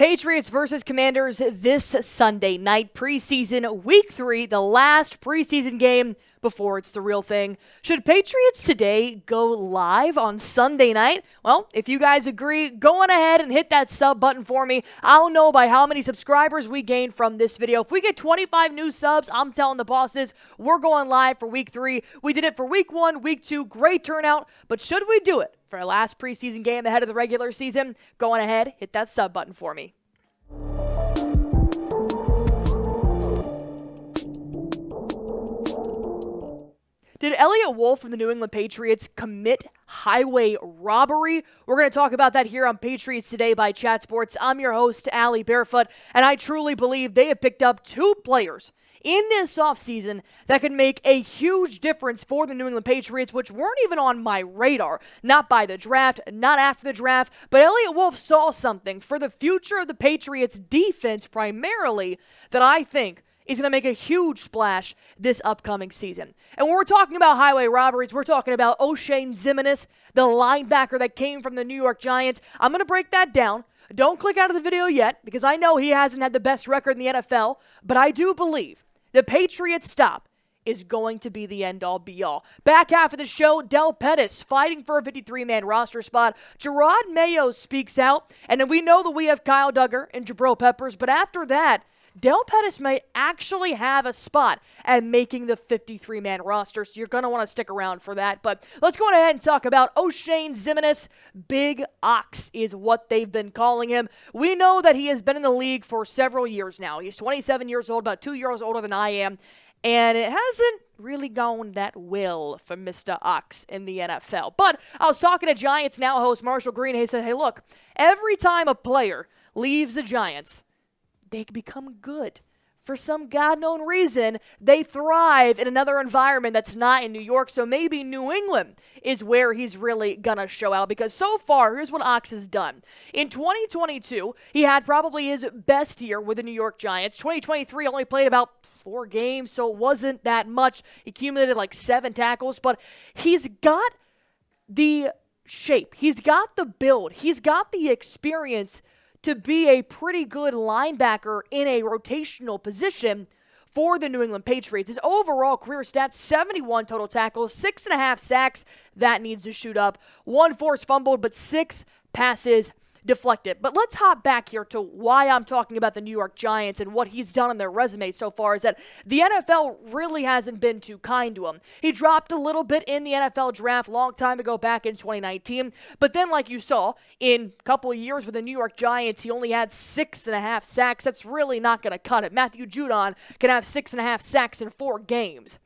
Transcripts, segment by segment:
Patriots versus Commanders this Sunday night. Preseason Week 3, the last preseason game before it's the real thing. Should Patriots Today go live on Sunday night? Well, if you guys agree, go on ahead and hit that sub button for me. I'll know by how many subscribers we gain from this video. If we get 25 new subs, I'm telling the bosses, we're going live for Week 3. We did it for Week 1, Week 2, great turnout, but should we do it for our last preseason game ahead of the regular season? Go on ahead, hit that sub button for me. Did Elliot Wolf from the New England Patriots commit highway robbery? We're going to talk about that here on Patriots Today by Chat Sports. I'm your host, Allie Barefoot, and I truly believe they have picked up two players in this offseason that could make a huge difference for the New England Patriots, which weren't even on my radar. Not by the draft, not after the draft, but Elliot Wolf saw something for the future of the Patriots defense primarily that I think is going to make a huge splash this upcoming season. And when we're talking about highway robberies, we're talking about Oshane Ximines, the linebacker that came from the New York Giants. I'm going to break that down. Don't click out of the video yet, because I know he hasn't had the best record in the NFL, but I do believe the Patriots stop is going to be the end-all, be-all. Back half of the show, Dell Pettus fighting for a 53-man roster spot. Jerod Mayo speaks out, and then we know that we have Kyle Duggar and Jabril Peppers, but after that, Dell Pettus might actually have a spot at making the 53-man roster, so you're going to want to stick around for that. But let's go ahead and talk about Oshane Ximines. Big Ox is what they've been calling him. We know that he has been in the league for several years now. He's 27 years old, about 2 years older than I am, and it hasn't really gone that well for Mr. Ox in the NFL. But I was talking to Giants Now host Marshall Green, and he said, hey, look, every time a player leaves the Giants, they become good. For some God-known reason, they thrive in another environment that's not in New York, so maybe New England is where he's really gonna show out, because so far, here's what Ox has done. In 2022, he had probably his best year with the New York Giants. 2023 only played about 4 games, so it wasn't that much. He accumulated like 7 tackles, but he's got the shape. He's got the build. He's got the experience to be a pretty good linebacker in a rotational position for the New England Patriots. His overall career stats, 71 total tackles, 6.5 sacks. That needs to shoot up. 1 forced fumbled, but 6 passes deflected. But let's hop back here to why I'm talking about the New York Giants and what he's done on their resume so far is that the NFL really hasn't been too kind to him. He dropped a little bit in the NFL draft long time ago back in 2019, but then like you saw, in a couple of years with the New York Giants, he only had 6.5 sacks. That's really not going to cut it. Matthew Judon can have 6.5 sacks in 4 games.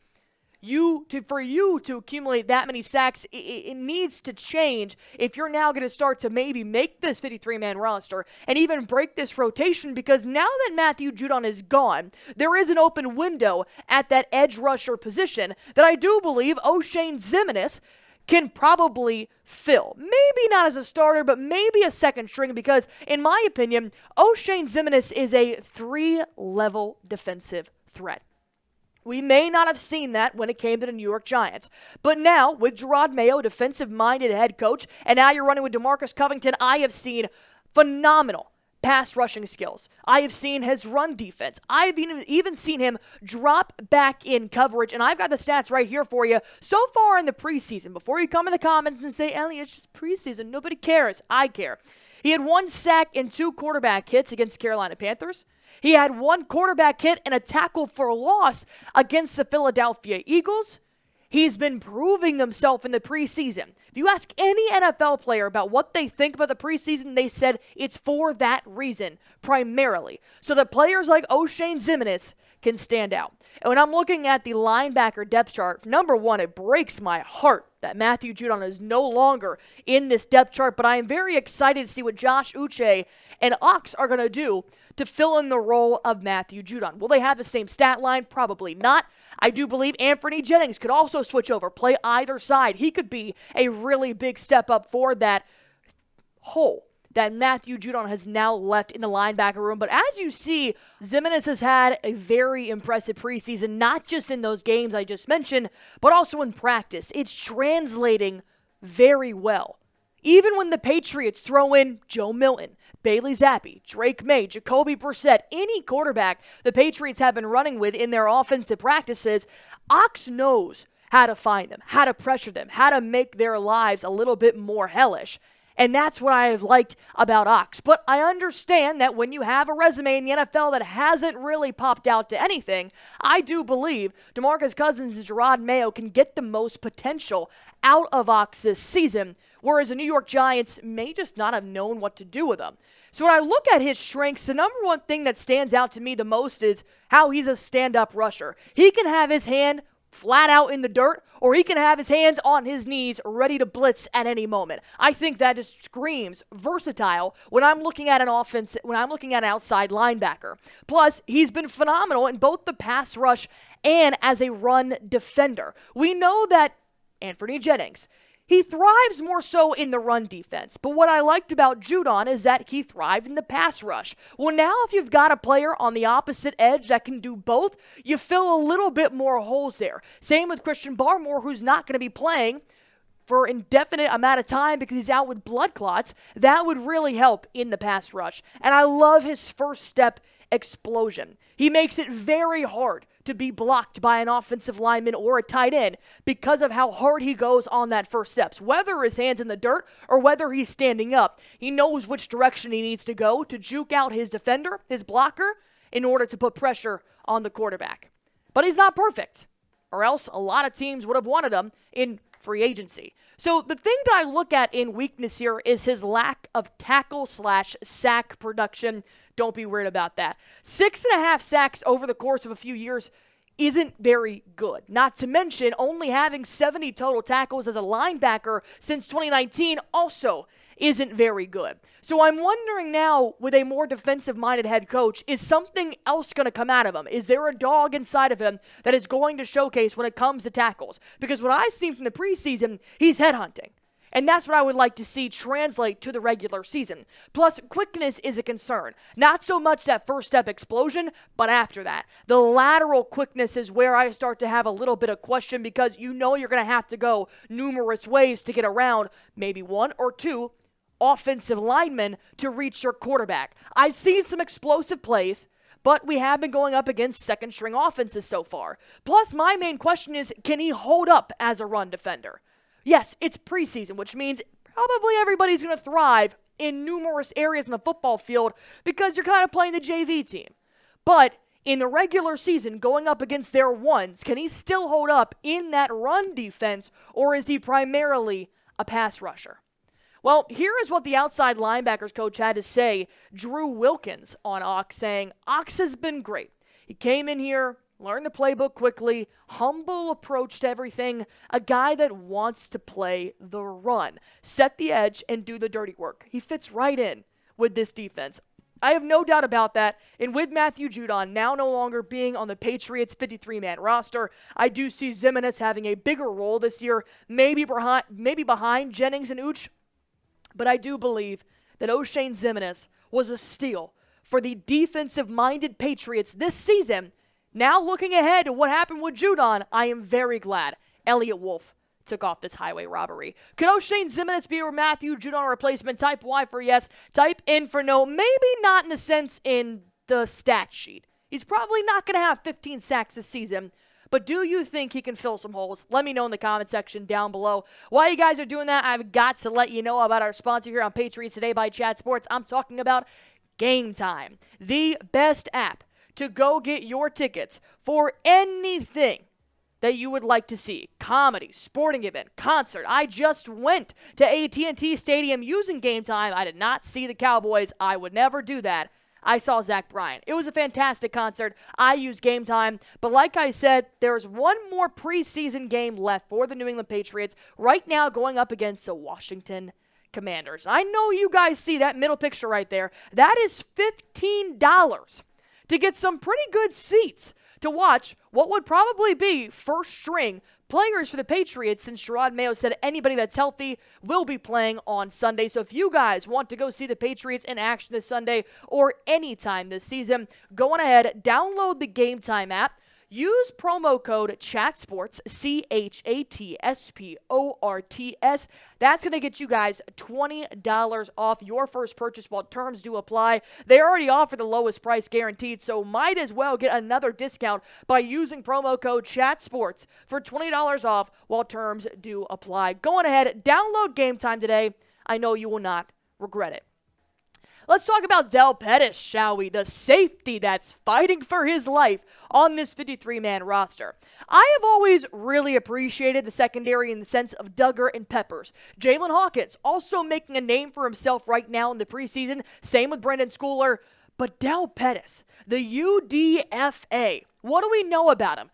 For you to accumulate that many sacks, it needs to change if you're now going to start to maybe make this 53-man roster and even break this rotation, because now that Matthew Judon is gone, there is an open window at that edge rusher position that I do believe Oshane Ximines can probably fill. Maybe not as a starter, but maybe a second string, because in my opinion, Oshane Ximines is a 3-level defensive threat. We may not have seen that when it came to the New York Giants. But now, with Jerod Mayo, defensive-minded head coach, and now you're running with DeMarcus Covington, I have seen phenomenal pass rushing skills. I have seen his run defense. I have even seen him drop back in coverage, and I've got the stats right here for you. So far in the preseason, before you come in the comments and say, Ellie, it's just preseason, nobody cares. I care. He had 1 sack and 2 quarterback hits against Carolina Panthers. He had 1 quarterback hit and a tackle for loss against the Philadelphia Eagles. He's been proving himself in the preseason. If you ask any NFL player about what they think about the preseason, they said it's for that reason, primarily. So that players like Oshane Ximines can stand out. And when I'm looking at the linebacker depth chart, number one, it breaks my heart that Matthew Judon is no longer in this depth chart, but I am very excited to see what Josh Uche and Ox are going to do to fill in the role of Matthew Judon. Will they have the same stat line? Probably not. I do believe Anthony Jennings could also switch over, play either side. He could be a really big step up for that hole that Matthew Judon has now left in the linebacker room. But as you see, Ximines has had a very impressive preseason, not just in those games I just mentioned, but also in practice. It's translating very well Even when the Patriots throw in Joe Milton, Bailey Zappi, Drake May, Jacoby Brissett, any quarterback the Patriots have been running with in their offensive practices, Ox knows how to find them, how to pressure them, how to make their lives a little bit more hellish. And that's what I have liked about Ox. But I understand that when you have a resume in the NFL that hasn't really popped out to anything, I do believe DeMarcus Cousins and Jerod Mayo can get the most potential out of Ox this season, whereas the New York Giants may just not have known what to do with him. So when I look at his strengths, the number one thing that stands out to me the most is how he's a stand-up rusher. He can have his hand flat out in the dirt, or he can have his hands on his knees ready to blitz at any moment. I think that just screams versatile when I'm looking at an offense, when I'm looking at an outside linebacker. Plus, he's been phenomenal in both the pass rush and as a run defender. We know that Anthony Jennings, he thrives more so in the run defense. But what I liked about Judon is that he thrived in the pass rush. Well, now if you've got a player on the opposite edge that can do both, you fill a little bit more holes there. Same with Christian Barmore, who's not going to be playing for indefinite amount of time because he's out with blood clots. That would really help in the pass rush. And I love his first step explosion. He makes it very hard to be blocked by an offensive lineman or a tight end because of how hard he goes on that first steps. Whether his hand's in the dirt or whether he's standing up, he knows which direction he needs to go to juke out his defender, his blocker, in order to put pressure on the quarterback. But he's not perfect, or else a lot of teams would have wanted him in free agency. So the thing that I look at in weakness here is his lack of tackle/sack production. Don't be weird about that. 6.5 sacks over the course of a few years isn't very good. Not to mention only having 70 total tackles as a linebacker since 2019 also isn't very good. So I'm wondering now, with a more defensive-minded head coach, is something else going to come out of him? Is there a dog inside of him that is going to showcase when it comes to tackles? Because what I've seen from the preseason, he's headhunting. And that's what I would like to see translate to the regular season. Plus, quickness is a concern. Not so much that first step explosion, but after that. The lateral quickness is where I start to have a little bit of question because you know you're going to have to go numerous ways to get around maybe one or two offensive linemen to reach your quarterback. I've seen some explosive plays, but we have been going up against second-string offenses so far. Plus, my main question is, can he hold up as a run defender? Yes, it's preseason, which means probably everybody's going to thrive in numerous areas in the football field because you're kind of playing the JV team. But in the regular season, going up against their ones, can he still hold up in that run defense, or is he primarily a pass rusher? Well, here is what the outside linebackers coach had to say, Drew Wilkins, on Ox, saying, Ox has been great. He came in here, learned the playbook quickly, humble approach to everything, a guy that wants to play the run, set the edge, and do the dirty work. He fits right in with this defense. I have no doubt about that. And with Matthew Judon now no longer being on the Patriots 53-man roster, I do see Ximines having a bigger role this year, maybe behind Jennings and Uch. But I do believe that Oshane Ximines was a steal for the defensive-minded Patriots this season. Now looking ahead to what happened with Judon, I am very glad Elliot Wolf took off this highway robbery. Could Oshane Ximines be a Matthew Judon replacement? Type Y for yes, type in for no. Maybe not in the sense in the stat sheet. He's probably not going to have 15 sacks this season. But do you think he can fill some holes? Let me know in the comment section down below. While you guys are doing that, I've got to let you know about our sponsor here on Patriots Today by Chat Sports. I'm talking about GameTime, the best app to go get your tickets for anything that you would like to see. Comedy, sporting event, concert. I just went to AT&T Stadium using GameTime. I did not see the Cowboys. I would never do that. I saw Zach Bryan. It was a fantastic concert. I used GameTime. But like I said, there's one more preseason game left for the New England Patriots right now going up against the Washington Commanders. I know you guys see that middle picture right there. That is $15 to get some pretty good seats to watch what would probably be first-string players for the Patriots, since Jerod Mayo said anybody that's healthy will be playing on Sunday. So if you guys want to go see the Patriots in action this Sunday or anytime this season, go on ahead, download the GameTime app. Use promo code CHATSPORTS, CHATSPORTS. That's going to get you guys $20 off your first purchase while terms do apply. They already offer the lowest price guaranteed, so might as well get another discount by using promo code CHATSPORTS for $20 off while terms do apply. Go on ahead, download GameTime today. I know you will not regret it. Let's talk about Dell Pettus, shall we? The safety that's fighting for his life on this 53-man roster. I have always really appreciated the secondary in the sense of Duggar and Peppers. Jalen Hawkins also making a name for himself right now in the preseason. Same with Brendan Schooler. But Dell Pettus, the UDFA, what do we know about him?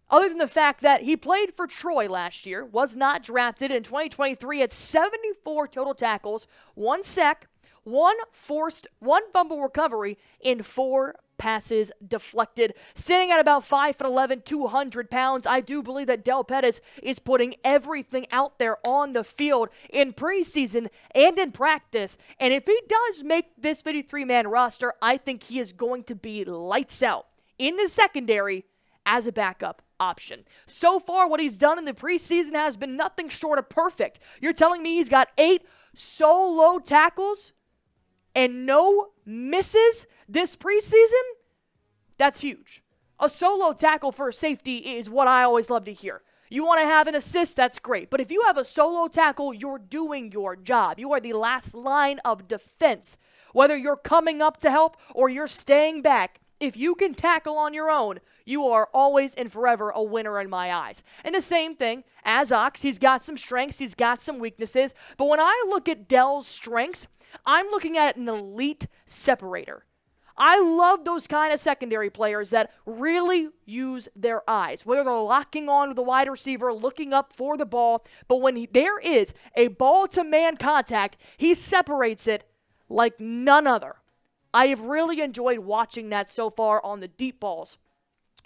Other than the fact that he played for Troy last year, was not drafted in 2023 at 74 total tackles, 1 sack, 1 fumble recovery, in 4 passes deflected. Standing at about 5'11", 200 pounds, I do believe that Dell Pettus is putting everything out there on the field in preseason and in practice. And if he does make this 53-man roster, I think he is going to be lights out in the secondary as a backup option. So far, what he's done in the preseason has been nothing short of perfect. You're telling me he's got 8 solo tackles and no misses this preseason? That's huge. A solo tackle for a safety is what I always love to hear. You want to have an assist, that's great. But if you have a solo tackle, you're doing your job. You are the last line of defense. Whether you're coming up to help or you're staying back, if you can tackle on your own, you are always and forever a winner in my eyes. And the same thing as Ox, he's got some strengths, he's got some weaknesses. But when I look at Dell's strengths, I'm looking at an elite separator. I love those kind of secondary players that really use their eyes, whether they're locking on to the wide receiver, looking up for the ball, but when there is a ball-to-man contact, he separates it like none other. I have really enjoyed watching that so far on the deep balls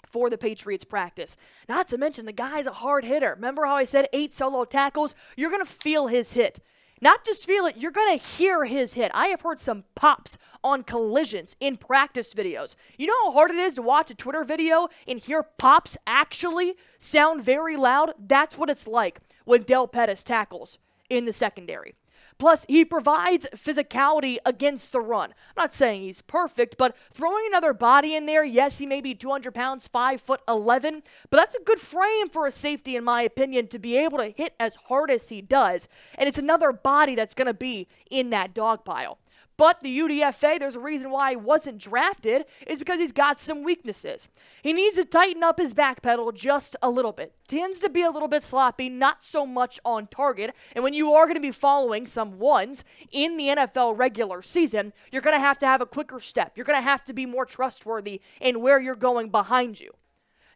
for the Patriots practice. Not to mention, the guy's a hard hitter. Remember how I said 8 solo tackles? You're going to feel his hit. Not just feel it, you're going to hear his hit. I have heard some pops on collisions in practice videos. You know how hard it is to watch a Twitter video and hear pops actually sound very loud? That's what it's like when Dell Pettus tackles in the secondary. Plus, he provides physicality against the run. I'm not saying he's perfect, but throwing another body in there, yes, he may be 200 pounds, 5'11", but that's a good frame for a safety, in my opinion, to be able to hit as hard as he does. And it's another body that's going to be in that dog pile. But the UDFA, there's a reason why he wasn't drafted, is because he's got some weaknesses. He needs to tighten up his back pedal just a little bit. Tends to be a little bit sloppy, not so much on target. And when you are going to be following some ones in the NFL regular season, you're going to have a quicker step. You're going to have to be more trustworthy in where you're going behind you.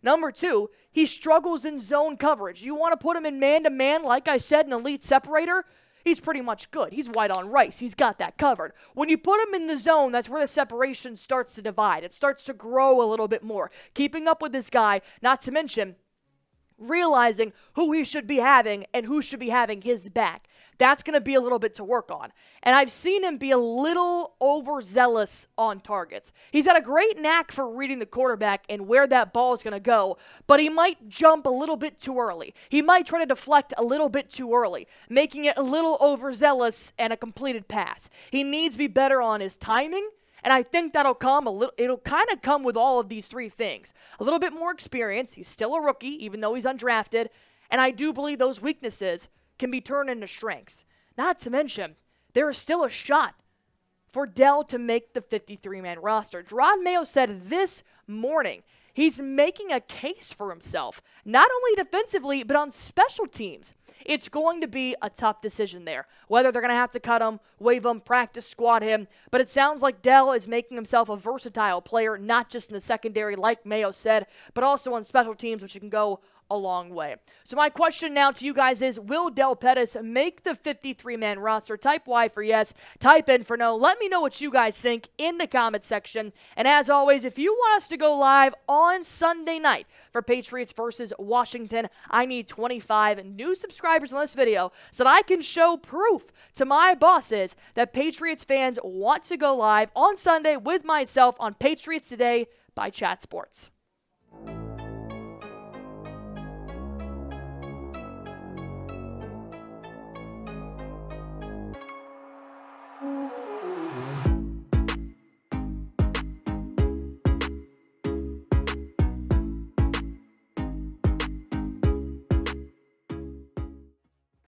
Number 2, he struggles in zone coverage. You want to put him in man-to-man, like I said, an elite separator? He's pretty much good. He's white on rice. He's got that covered. When you put him in the zone, that's where the separation starts to divide. It starts to grow a little bit more. Keeping up with this guy, not to mention realizing who he should be having and who should be having his back. That's going to be a little bit to work on. And I've seen him be a little overzealous on targets. He's got a great knack for reading the quarterback and where that ball is going to go, but he might jump a little bit too early. He might try to deflect a little bit too early, making it a little overzealous and a completed pass. He needs to be better on his timing. And I think that'll come it'll kind of come with all of these 3 things. A little bit more experience. He's still a rookie, even though he's undrafted. And I do believe those weaknesses can be turned into strengths. Not to mention, there is still a shot for Dell to make the 53-man roster. Jerod Mayo said this morning he's making a case for himself, not only defensively, but on special teams. It's going to be a tough decision there, whether they're going to have to cut him, waive him, practice squad him. But it sounds like Dell is making himself a versatile player, not just in the secondary, like Mayo said, but also on special teams, which can go a long way. So my question now to you guys is, will Dell Pettus make the 53-man roster? Type Y for yes, type N for no. Let me know what you guys think in the comment section. And as always, if you want us to go live on Sunday night for Patriots versus Washington, I need 25 new subscribers on this video so that I can show proof to my bosses that Patriots fans want to go live on Sunday with myself on Patriots Today by Chat Sports.